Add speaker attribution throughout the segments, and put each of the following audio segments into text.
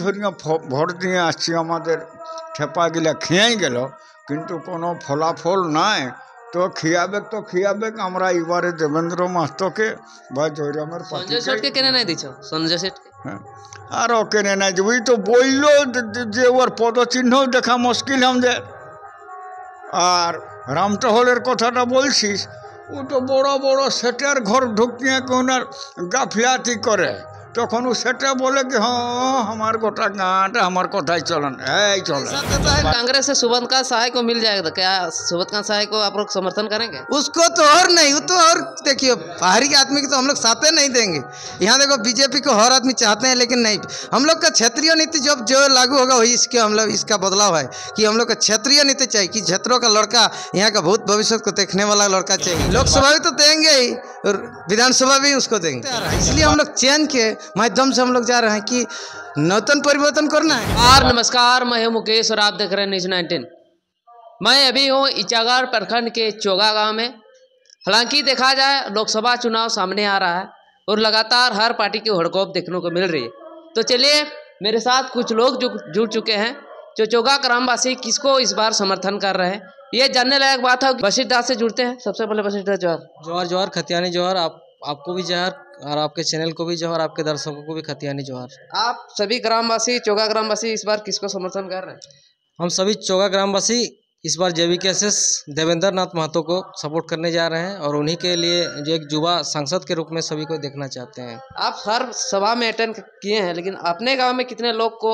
Speaker 1: ধরিয়া ভোট দিয়ে আসছি, আমাদের ঠেপাগুলা খেয়াই গেল, কিন্তু কোনো ফলাফল নাই। তো খিয়াবে আমরা এবারে দেবেন্দ্র মাহাতোকে বা জয়রামের
Speaker 2: সঞ্জয় সেঠকে কেনে নাই দিছ? সঞ্জয় সেঠ
Speaker 1: হ্যাঁ, আরও কেনে নাই যে ওই তো বলল যে ওর পদচিহ্ন দেখা মুশকিল আমাদের। আর রামটহলের কথাটা বলছিস, ও তো বড় বড় সেটের ঘর ঢুকিয়ে কোনার গাফিলাতি করে, তখন ও সেটা বলে कि हाँ हमार गोटा गाँट हमार कोठाई चलन है चलन।
Speaker 2: कांग्रेस से सुबोधकांत सहाय को मिल जाएगा, क्या सुबोधकांत सहाय को आप लोग समर्थन करेंगे?
Speaker 3: उसको तो और नहीं, वो तो और देखिए बाहरी के आदमी को तो हम लोग साथ नहीं देंगे। यहाँ देखो बीजेपी को हर आदमी चाहते हैं, लेकिन नहीं, हम लोग का क्षेत्रीय नीति जो लागू होगा वही इसके हम लोग इसका बदलाव है कि हम लोग का क्षेत्रीय नीति चाहिए कि क्षेत्रों का लड़का यहाँ का भूत भविष्य को देखने वाला लड़का चाहिए। लोकसभा भी तो देंगे ही और विधानसभा भी उसको देंगे, इसलिए हम लोग चयन के माध्यम से हम लोग जा रहे हैं कि नूतन परिवर्तन करना है।
Speaker 2: और नमस्कार, मैं हूं मुकेश और आप देख रहे हैं न्यूज़ 19। मैं अभी हूं इचागार प्रखंड के चोगा गांव में। हालांकि देखा जाए लोकसभा चुनाव सामने आ रहा है और लगातार हर पार्टी की हड़कोप देखने को मिल रही है। तो चलिए मेरे साथ कुछ लोग जुड़ चुके हैं जो चोगा ग्रामवासी किसको इस बार समर्थन कर रहे हैं, ये जानने लायक बात है। बशीर दास से जुड़ते हैं। सबसे पहले बशीर दास जोहर।
Speaker 4: जोहर जोहर खतियानी जोहर, आपको भी जोहर और आपके चैनल को भी जोहर, आपके दर्शकों को भी खतियानी जोहर।
Speaker 2: आप सभी ग्रामवासी, चोगा ग्रामवासी इस बार किसको समर्थन कर रहे हैं?
Speaker 4: हम सभी चोगा ग्रामवासी इस बार JVKS देवेंद्र नाथ महतो को सपोर्ट करने जा रहे हैं और उन्हीं के लिए जो एक युवा सांसद के रूप में सभी को देखना चाहते हैं।
Speaker 2: आप हर सभा में अटेंड किए हैं, लेकिन अपने गांव में कितने लोग को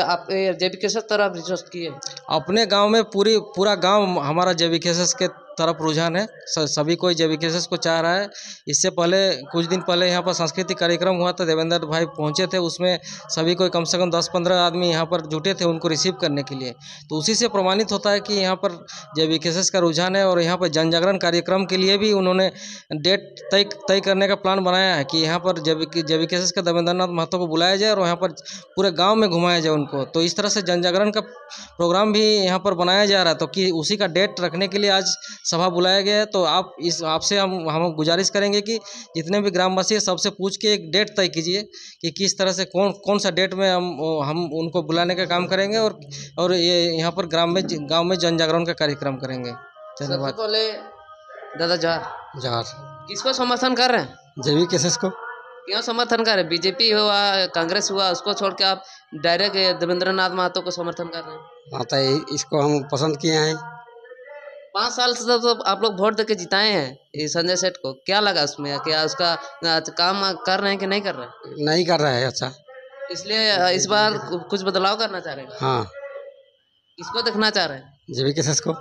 Speaker 2: आप JVKS तरफ रिक्वेस्ट किए?
Speaker 4: अपने गांव में पूरा गांव हमारा JVKS के तरफ रुझान है, सभी कोई JVKS को चाह रहा है। इससे पहले कुछ दिन पहले यहाँ पर सांस्कृतिक कार्यक्रम हुआ था, देवेंद्र भाई पहुँचे थे, उसमें सभी कोई कम से कम 10-15 आदमी यहाँ पर जुटे थे उनको रिसीव करने के लिए। तो उसी से प्रमाणित होता है कि यहाँ पर JVKS का रुझान है और यहाँ पर जन जागरण कार्यक्रम के लिए भी उन्होंने डेट तय करने का प्लान बनाया है कि यहाँ पर JVKS का देवेंद्र नाथ महतो को बुलाया जाए और यहाँ पर पूरे गाँव में घुमाया जाए उनको। तो इस तरह से जन जागरण का प्रोग्राम भी यहाँ पर बनाया जा रहा है, तो कि उसी का डेट रखने के लिए आज सभा बुलाया गया है। तो आपसे हम गुजारिश करेंगे कि जितने भी ग्रामवासी सबसे पूछ के एक डेट तय कीजिए कि किस तरह से कौन सा डेट में हम उनको बुलाने का काम करेंगे और ये यहाँ पर गांव में जन जागरण का कार्यक्रम करेंगे। धन्यवाद।
Speaker 2: पहले दादा जोहर, किसको समर्थन कर रहे हैं?
Speaker 3: JVKS को।
Speaker 2: क्यों समर्थन कर रहे हैं? बीजेपी हुआ, कांग्रेस हुआ, उसको छोड़ के आप डायरेक्ट देवेंद्र नाथ महतो को समर्थन कर रहे हैं?
Speaker 3: हाँ, तो इसको हम पसंद किए हैं।
Speaker 2: 5 साल से तो आप लोग वोट देके जिताए हैं संजय सेठ को, क्या लगा उसमें? क्या उसका काम कर रहे हैं कि नहीं कर रहे हैं?
Speaker 3: नहीं कर रहा है अच्छा,
Speaker 2: इसलिए इस बार कुछ बदलाव करना चाह रहे हैं।
Speaker 3: हाँ,
Speaker 2: किसको देखना चाह रहे हैं?
Speaker 3: JVKS को।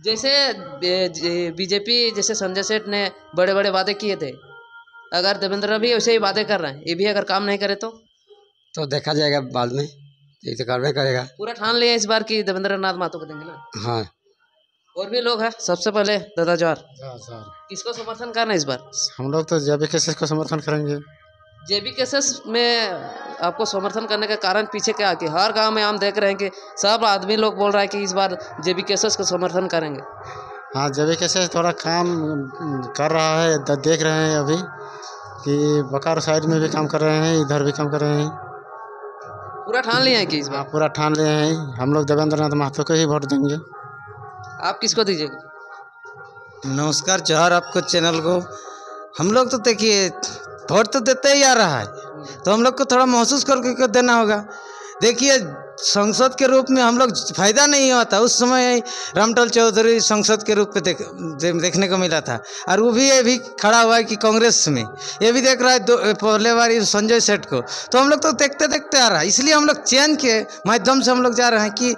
Speaker 2: जैसे बीजेपी, जैसे संजय सेठ ने बड़े बड़े वादे किए थे, अगर देवेंद्र भी वैसे ही वादे कर रहे हैं, ये भी अगर काम नहीं करे तो
Speaker 3: देखा जाएगा बाद में, ये तो करना करेगा।
Speaker 2: पूरा ठान लिया इस बार की देवेंद्र नाथ महतो को देंगे ना?
Speaker 3: हाँ।
Speaker 2: और भी लोग हैं। सबसे पहले दादा जोहर, किसको समर्थन करना है इस बार?
Speaker 3: हम लोग तो JVKS को समर्थन करेंगे।
Speaker 2: JVKS में आपको समर्थन करने का कारण पीछे क्या, कि हर गांव में हम देख रहे हैं कि सब आदमी लोग बोल रहा है कि इस बार JVKS को समर्थन करेंगे।
Speaker 3: हाँ, JVKS थोड़ा काम कर रहा है, देख रहे हैं अभी कि बकार साइड में भी काम कर रहे हैं, इधर भी काम कर रहे हैं।
Speaker 2: पूरा ठान लिया है कि इस बार?
Speaker 3: पूरा ठान लिए हैं, हम लोग देवेंद्र नाथ महतो को ही वोट देंगे।
Speaker 2: आप किसको दीजिएगा?
Speaker 3: नमस्कार जोहर आपको चैनल को। हम लोग तो देखिए वोट तो देते ही आ रहा है, तो हम लोग को थोड़ा महसूस करके देना होगा। देखिए संसद के रूप में हम लोग फायदा नहीं हुआ था, उस समय रामटोल चौधरी संसद के रूप में देखने को मिला था, और वो भी ये भी खड़ा हुआ है कि कांग्रेस में, ये भी देख रहा है पहले बार संजय सेठ को। तो हम लोग तो देखते देखते आ रहा है, इसलिए हम लोग चयन के माध्यम से हम लोग जा रहे हैं कि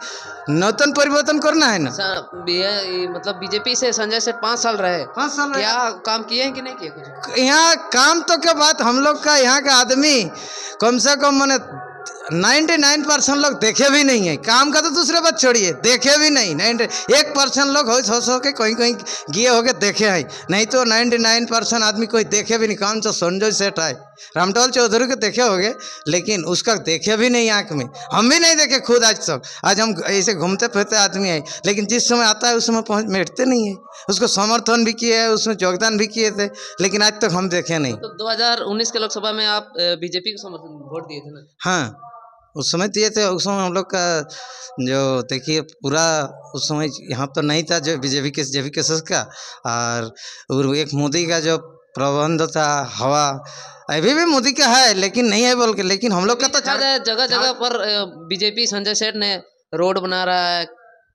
Speaker 3: नूतन परिवर्तन करना है ना।
Speaker 2: मतलब बीजेपी से संजय सेठ 5 साल रहे, क्या काम किए हैं कि नहीं किए कुछ?
Speaker 3: यहाँ काम तो क्या बात, हम लोग का यहाँ का आदमी कम से कम मैंने 99% लोग देखे भी नहीं है, काम का तो दूसरे बात छोड़िए, देखे भी नहीं। 1% लोग हो के कहीं कहीं गए होके देखे हैं, नहीं तो 99% आदमी कोई देखे भी नहीं। काम तो संजय सेठ है, रामटोल चौधरी को देखे होंगे, लेकिन उसका देखे भी नहीं आँख में, हम भी नहीं देखे खुद आज तक। आज हम ऐसे घूमते फिरते आदमी हैं, लेकिन जिस समय आता है उस समय बैठते नहीं है। उसको समर्थन भी किए है, उसमें योगदान भी किए थे, लेकिन आज तक हम देखे नहीं।
Speaker 2: तो 2019 के लोकसभा में आप बीजेपी को समर्थन वोट दिए थे ना?
Speaker 3: हाँ। उस समय तो ये थे, उस समय हम लोग का जो देखिए पूरा उस समय यहाँ तो नहीं था जो जेवीकेएस का, और एक मोदी का जो प्रबंध था हवा अभी भी मोदी का है, लेकिन नहीं है बोल के, लेकिन हम लोग का तो
Speaker 2: जगह जगह पर बीजेपी संजय सेठ ने रोड बना रहा है,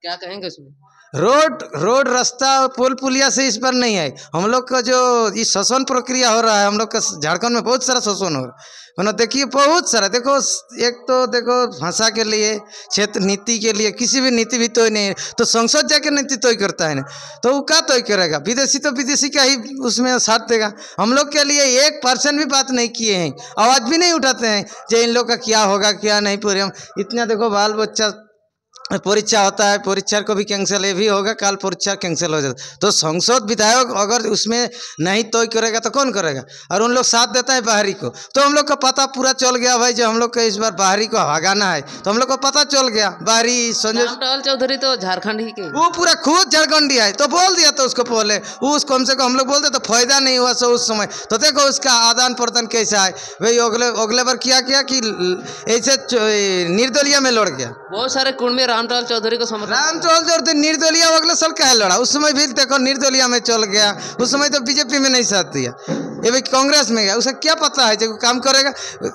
Speaker 2: क्या कहेंगे उसमें?
Speaker 3: रोड रास्ता पुल पुलिया से इस पर नहीं है। हम लोग का जो ये शोषण प्रक्रिया हो रहा है, हम लोग का झारखंड में बहुत सारा शोषण हो रहा है ना। देखिए बहुत सारा, देखो एक तो देखो भाषा के लिए, क्षेत्र नीति के लिए, किसी भी नीति भी तय नहीं है तो संसद जाके नीति तय करता है ना, तो वो क्या तय करेगा? विदेशी तो विदेशी का ही उसमें साथ देगा। हम लोग के लिए 1% भी बात नहीं किए हैं, आवाज़ भी नहीं उठाते हैं जो इन लोग का क्या होगा क्या नहीं। पूरे हम इतना देखो बाल बच्चा परीक्षा होता है, परीक्षा को भी कैंसिल, ये भी होगा कल परीक्षा कैंसिल हो जाता। तो संसद विधायक अगर उसमें नहीं तय करेगा तो कौन करेगा? और उन लोग साथ देता है बाहरी को, तो हम लोग का पता पूरा चल गया भाई, जो हम लोग का इस बार बाहरी को भगाना है तो हम लोग को पता चल गया। बाहरी संजय
Speaker 2: रामटहल चौधरी तो झारखंड ही के,
Speaker 3: वो पूरा खुद झारखंडी है, तो बोल दिया तो उसको पहले उस कम से कम हम लोग बोलते तो फायदा नहीं हुआ सो उस समय। तो देखो उसका आदान प्रदान कैसा है भाई। अगले बार किया कि ऐसे निर्दलीय में लड़ गया।
Speaker 2: बहुत सारे कुंड रामटहल चौधरी को समर्थन,
Speaker 3: रामटहल चौधरी निर्दलीय अगले साल कहे लड़ा, उस समय भी देखो निर्दलीय में चल गया। उस समय तो बीजेपी में नहीं साथ दिया, ये भी कांग्रेस में गया। उसे क्या पता है जो काम करेगा?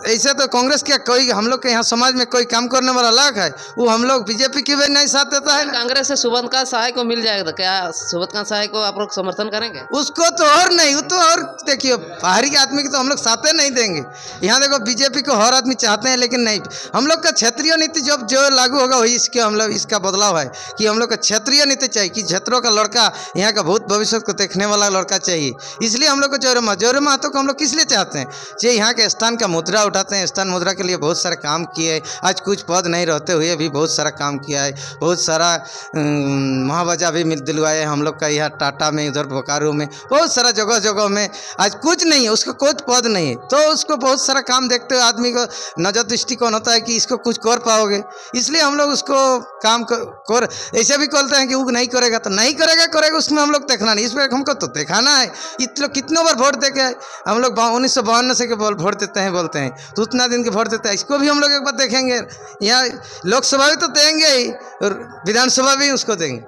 Speaker 3: ऐसे तो कांग्रेस क्या कोई हम लोग के यहाँ समाज में कोई काम करने वाला अलग है, वो हम लोग बीजेपी की भी नहीं साथ देता है।
Speaker 2: कांग्रेस से सुबोधकांत सहाय को मिल जाएगा, क्या सुबोधकांत सहाय को आप लोग समर्थन करेंगे?
Speaker 3: उसको तो और नहीं, वो तो और देखिए बाहरी आदमी की तो हम लोग साथ नहीं देंगे। यहाँ देखो बीजेपी को हर आदमी चाहते हैं, लेकिन नहीं, हम लोग का क्षेत्रीय नीति जब जो लागू होगा वही इसके हम लोग इसका बदलाव है कि हम लोग का क्षेत्रीय नीति चाहिए कि क्षेत्रों का लड़का यहाँ का भूत भविष्य को देखने वाला लड़का चाहिए। इसलिए हम लोग को जौहर महतो को हम लोग किस लिए चाहते हैं? जो यहाँ के स्थान का मुद्रा उठाते हैं, स्थान मुद्रा के लिए बहुत सारा काम किए। आज कुछ पद नहीं रहते हुए भी बहुत सारा काम किया है, बहुत सारा महावजा भी मिल दिलवाए हम लोग का यहाँ टाटा में, इधर बोकारो में, बहुत सारा जगह जगह में। आज कुछ नहीं है, उसका कोई पद नहीं है, तो उसको बहुत सारा काम देखते हुए आदमी को नजर दृष्टिकोण होता है कि इसको कुछ कर पाओगे, इसलिए हम लोग उसको काम कर ऐसे भी बोलते हैं कि वो नहीं करेगा तो नहीं करेगा, उसमें हम लोग देखना नहीं, इसमें हमको तो दिखाना है। इतने कितनों बार वोट देके हम लोग 1952 से के वोट देते हैं, बोलते हैं तो उतना दिन के वोट देते हैं। इसको भी हम लोग एक बार देखेंगे, यहाँ लोकसभा भी तो देंगे ही और विधानसभा भी उसको देंगे।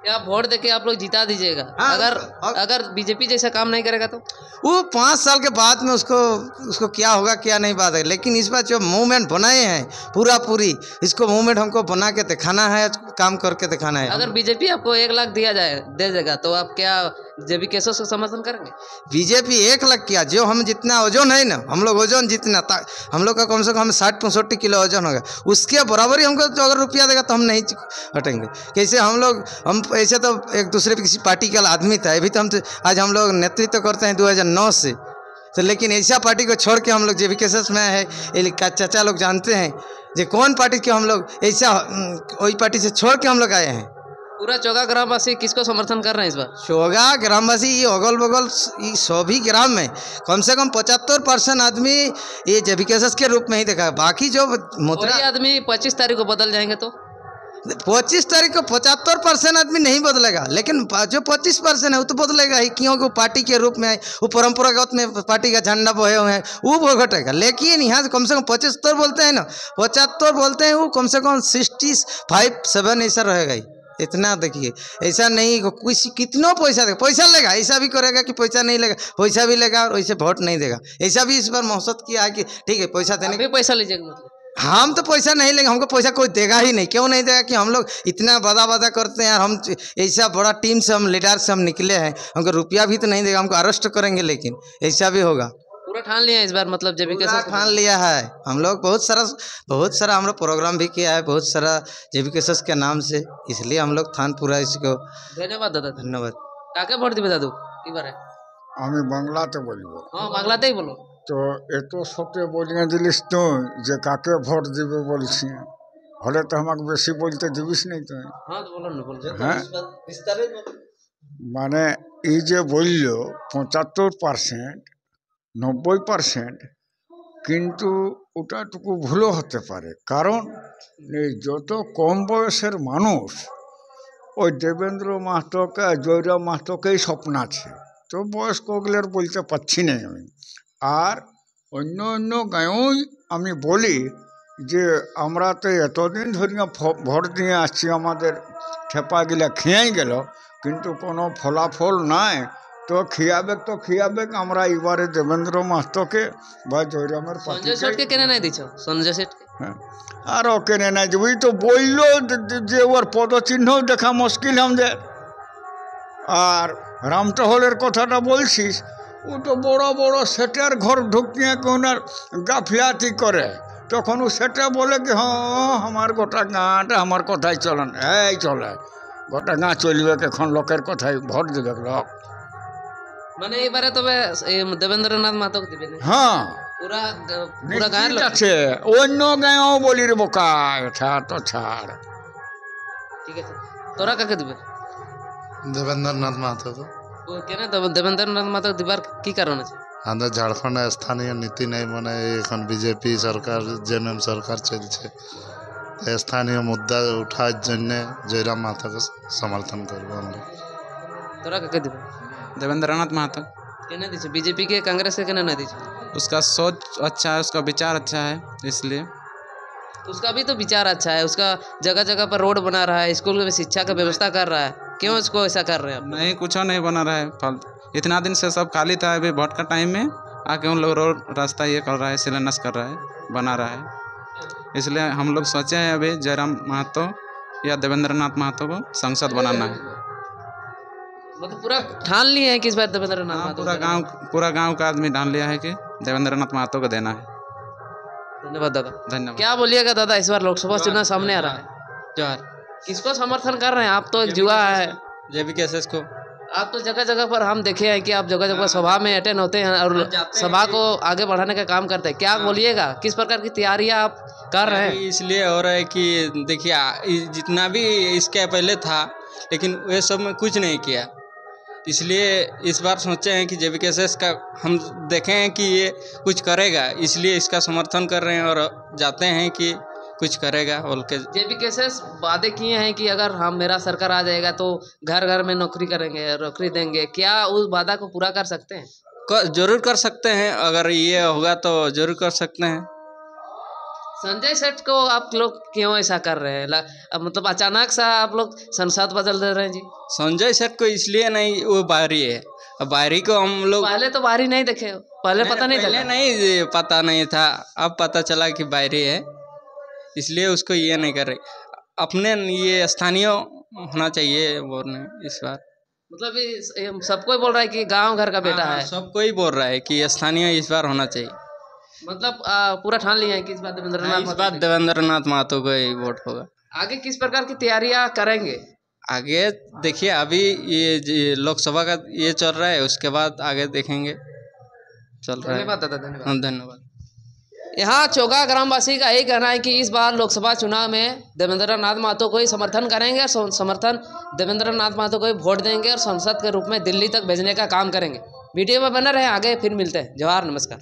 Speaker 2: क्या वोट देके आप लोग जिता दीजिएगा?
Speaker 3: हाँ,
Speaker 2: अगर बीजेपी जैसा काम नहीं करेगा तो
Speaker 3: वो 5 साल के बाद में उसको क्या होगा क्या नहीं बात है। लेकिन इस बार जो मूवमेंट बनाए हैं पूरी इसको मूवमेंट हमको बना के दिखाना है, काम करके दिखाना है।
Speaker 2: अगर बीजेपी आपको 1 लाख दे देगा तो आप क्या जेवीकेएस को समर्थन करेंगे? बीजेपी
Speaker 3: 1 लाख क्या, जो हम जितना वजन है ना, हम लोग वजन जितना हम लोग का कम से कम 60-65 किलो वजन होगा, उसके बराबर ही हमको जो अगर रुपया देगा तो हम नहीं हटेंगे। कैसे हम ऐसे तो एक दूसरे पे किसी पार्टी का आदमी था, अभी तो आज हम लोग नेतृत्व करते हैं 2009 से, तो लेकिन ऐसा पार्टी को छोड़ के हम लोग जेवीकेएस में है। चाचा लोग जानते हैं जो कौन पार्टी के हम लोग ऐसा वही पार्टी से छोड़ के हम लोग आए हैं।
Speaker 2: पूरा चौगा ग्रामवासी किसको समर्थन कर रहे हैं इस बार?
Speaker 3: चौगा ग्रामवासी ये अगल बगल सभी ग्राम में कम से कम 75% आदमी ये जेवीकेएस के रूप में ही देखा है। बाकी जो मुद्रा
Speaker 2: आदमी 25 तारीख को बदल जाएंगे तो
Speaker 3: 25 तारीख को 75% आदमी नहीं बदलेगा, लेकिन जो 25% है वो तो बदलेगा ही, क्योंकि वो पार्टी के रूप में है, वो परंपरागत में पार्टी का झंडा बोए हुए हैं, वो घटेगा। लेकिन यहाँ से कम से कम 75 बोलते हैं ना, 75 बोलते हैं, वो कम से कम 65-7 ऐसा रहेगा ही। इतना देखिए, ऐसा नहीं किसी कितना पैसा लेगा, ऐसा भी करेगा कि पैसा नहीं लेगा, पैसा भी लेगा और वैसे वोट नहीं देगा। ऐसा भी इस बार मकसद किया है कि ठीक है पैसा देने,
Speaker 2: पैसा लीजिएगा मतलब
Speaker 3: हम तो पैसा नहीं लेंगे, हमको पैसा कोई देगा ही नहीं। क्यों नहीं देगा कि हम लोग इतना वादा करते हैं, हम ऐसा बड़ा टीम से, हम लीडर से हम निकले हैं, हमको रुपया भी तो नहीं देगा, हमको अरेस्ट करेंगे। लेकिन ऐसा भी होगा,
Speaker 2: पूरा ठान लिया इस बार, मतलब जेवीकेएस
Speaker 3: ठान लिया है हम लोग। बहुत सारा हम लोग प्रोग्राम भी किया है, बहुत सारा जेवीकेएस के नाम से, इसलिए हम लोग थान पूरा इसको।
Speaker 2: धन्यवाद दादा,
Speaker 3: धन्यवाद।
Speaker 2: काके भोट दिबे दादू এবারে?
Speaker 1: আমি বাংলাতে বলবো।
Speaker 2: হ্যাঁ বাংলাতেই বলো।
Speaker 1: তো এত সত্যি বলিয়ে দিলিস তুই যে কাকে ভোট দিবে বলছি, হলে তো আমাকে বেশি বলতে দিবিস নাই তুই।
Speaker 2: হ্যাঁ তো বলো না, বলো।
Speaker 1: হ্যাঁ মানে এই যে বলল 75%, 90%, কিন্তু ওটাটুকু ভুলও হতে পারে। কারণ এই যত কম বয়সের মানুষ ওই দেবেন্দ্র মাহাতোকে, জয়রাম মাহাতোকেই স্বপ্ন আছে, তো বয়স্ক ওগুলোর বলতে পারছি না আমি। আর অন্য গাঁয়েও আমি বলি যে আমরা তো এতদিন ধরিয়া ভোট দিয়ে আসছি, আমাদের ঠেপাগুলা খেয়াই গেল, কিন্তু কোনো ফলাফল নাই। তো খিয়াবে আমরা এবারে দেবেন্দ্র মাহাতোকে বা জয়রামের
Speaker 2: संजय सेठ के केने नहीं दीछो संजय सेठ के
Speaker 1: হ্যাঁ, আরও কেনে নাই ওই তো বললো যে ওর পদচিহ্ন দেখা মুশকিল আমাদের। আর রামটহলের কথাটা বলছিস, ও তো বড় বড় সেটের ঘর ঢুকিয়ে ওনার গাফিলাতি করে, তখন ও সেটা বলে কি হ্যাঁ আমার গোটা গাঁটা আমার কথাই চলেন, এই চলে গোটা গাঁ চলবে, এখন লোকের কথাই ভোট দেবে লোক।
Speaker 2: মানে এবারে তবে দেবেন্দ্রনাথ মাহাতো দিবে না
Speaker 1: হ্যাঁ
Speaker 2: পুরা পুরা গায়ের
Speaker 1: নিশ্চিত
Speaker 2: লোক
Speaker 1: আছে, অন্য গাঁও বলি রে বোকা, ছাড় তো ছাড়।
Speaker 2: ঠিক আছে তোরা কাকে দিবে
Speaker 5: দেবেন্দ্রনাথ মাহাতো को
Speaker 2: ও কেনে দেবেন্দ্রনাথ মাহাতো দিবার কি কারণ আছে
Speaker 5: আমাদের ঝাড়খণ্ডে স্থানীয় নীতি নেই, মানে এখন বিজেপি সরকার জেএমএম সরকার চলছে, তাই স্থানীয় মুদ্রা উঠার জন্য জয়রাম মাহাতোকে সমর্থন করবো আমরা।
Speaker 2: তোরা কাকে দিবে
Speaker 6: देवेंद्रनाथ महतो।
Speaker 2: केने दीछे बीजेपी के कांग्रेस के केने नहीं दीछे
Speaker 6: उसका सोच अच्छा है, उसका विचार अच्छा है, इसलिए
Speaker 2: उसका भी तो विचार अच्छा है, उसका जगह जगह पर रोड बना रहा है, स्कूल में शिक्षा का व्यवस्था कर रहा है, क्यों इसको ऐसा कर रहे हैं आप?
Speaker 6: नहीं कुछ नहीं बना रहा है फालतू। इतना दिन से सब खाली था, अभी वोट का टाइम में आके उन लोग रोड रास्ता ये कर रहा है, शिलान्यास कर रहा है, बना रहा है। इसलिए हम लोग सोचे हैं अभी जयराम महतो या देवेंद्रनाथ महतो को संसद बनाना है।
Speaker 2: मतलब पूरा ठान लिए हैं कि इस बार देवेंद्रनाथ
Speaker 6: हाँ,
Speaker 2: महतो
Speaker 6: पूरा गांव का आदमी ठान लिया है कि देवेंद्रनाथ महतो को देना है।
Speaker 2: धन्यवाद दादा।
Speaker 6: धन्यवाद।
Speaker 2: क्या बोलिएगा दादा, इस बार लोकसभा चुनाव सामने आ रहा है,
Speaker 4: जोहार
Speaker 2: किसको समर्थन कर रहे हैं आप? तो एक युवा है,
Speaker 4: JBKSS को
Speaker 2: आप तो जगह जगह पर हम देखे हैं कि आप जगह जगह सभा में अटेंड होते हैं और सभा को आगे बढ़ाने का काम करते हैं, क्या बोलिएगा किस प्रकार की तैयारियां आप कर रहे हैं?
Speaker 4: इसलिए हो रहा है कि देखिए जितना भी इसके पहले था, लेकिन वे सब में कुछ नहीं किया, इसलिए इस बार सोचे हैं कि JBKSS का हम देखें हैं कि ये कुछ करेगा, इसलिए इसका समर्थन कर रहे हैं और जाते हैं कि कुछ करेगा बोल के।
Speaker 2: JBKSS वादे किए हैं कि अगर हम मेरा सरकार आ जाएगा तो घर घर में नौकरी करेंगे, नौकरी देंगे, क्या उस वादा को पूरा कर सकते हैं?
Speaker 4: जरूर कर सकते हैं, अगर ये होगा तो जरूर कर सकते हैं।
Speaker 2: संजय सेठ को आप लोग क्यों ऐसा कर रहे हैं? मतलब अचानक सा आप लोग संसद बदल दे रहे हैं जी।
Speaker 4: संजय सेठ को इसलिए नहीं, वो बाहरी है, अब बाहरी को हम लोग
Speaker 2: पहले तो बाहरी नहीं देखे, पहले पता नहीं
Speaker 4: पहले
Speaker 2: था,
Speaker 4: नहीं पता नहीं था, अब पता चला कि बाहरी है, इसलिए उसको ये नहीं कर रही। अपने ये स्थानीय होना चाहिए बोलने इस बार,
Speaker 2: मतलब ये सबको ही बोल रहा है कि गांव घर का बेटा है,
Speaker 4: सबको ही बोल रहा है कि स्थानीय इस बार होना चाहिए।
Speaker 2: मतलब पूरा ठान लिया है कि इस बार देवेंद्रनाथ
Speaker 4: इस बार देवेंद्रनाथ महतो को ही वोट होगा।
Speaker 2: आगे किस प्रकार की तैयारियां करेंगे?
Speaker 4: आगे देखिए, अभी ये लोकसभा का ये चल रहा है, उसके बाद आगे देखेंगे, चल रहा है।
Speaker 2: धन्यवाद दादा, धन्यवाद।
Speaker 4: धन्यवाद।
Speaker 2: यहाँ चोगा ग्रामवासी का यही कहना है कि इस बार लोकसभा चुनाव में देवेंद्रनाथ महतो को ही समर्थन करेंगे और समर्थन देवेंद्रनाथ महतो को ही वोट देंगे और संसद के रूप में दिल्ली तक भेजने का काम करेंगे। वीडियो में बना रहे, आगे फिर मिलते हैं। जोहार, नमस्कार।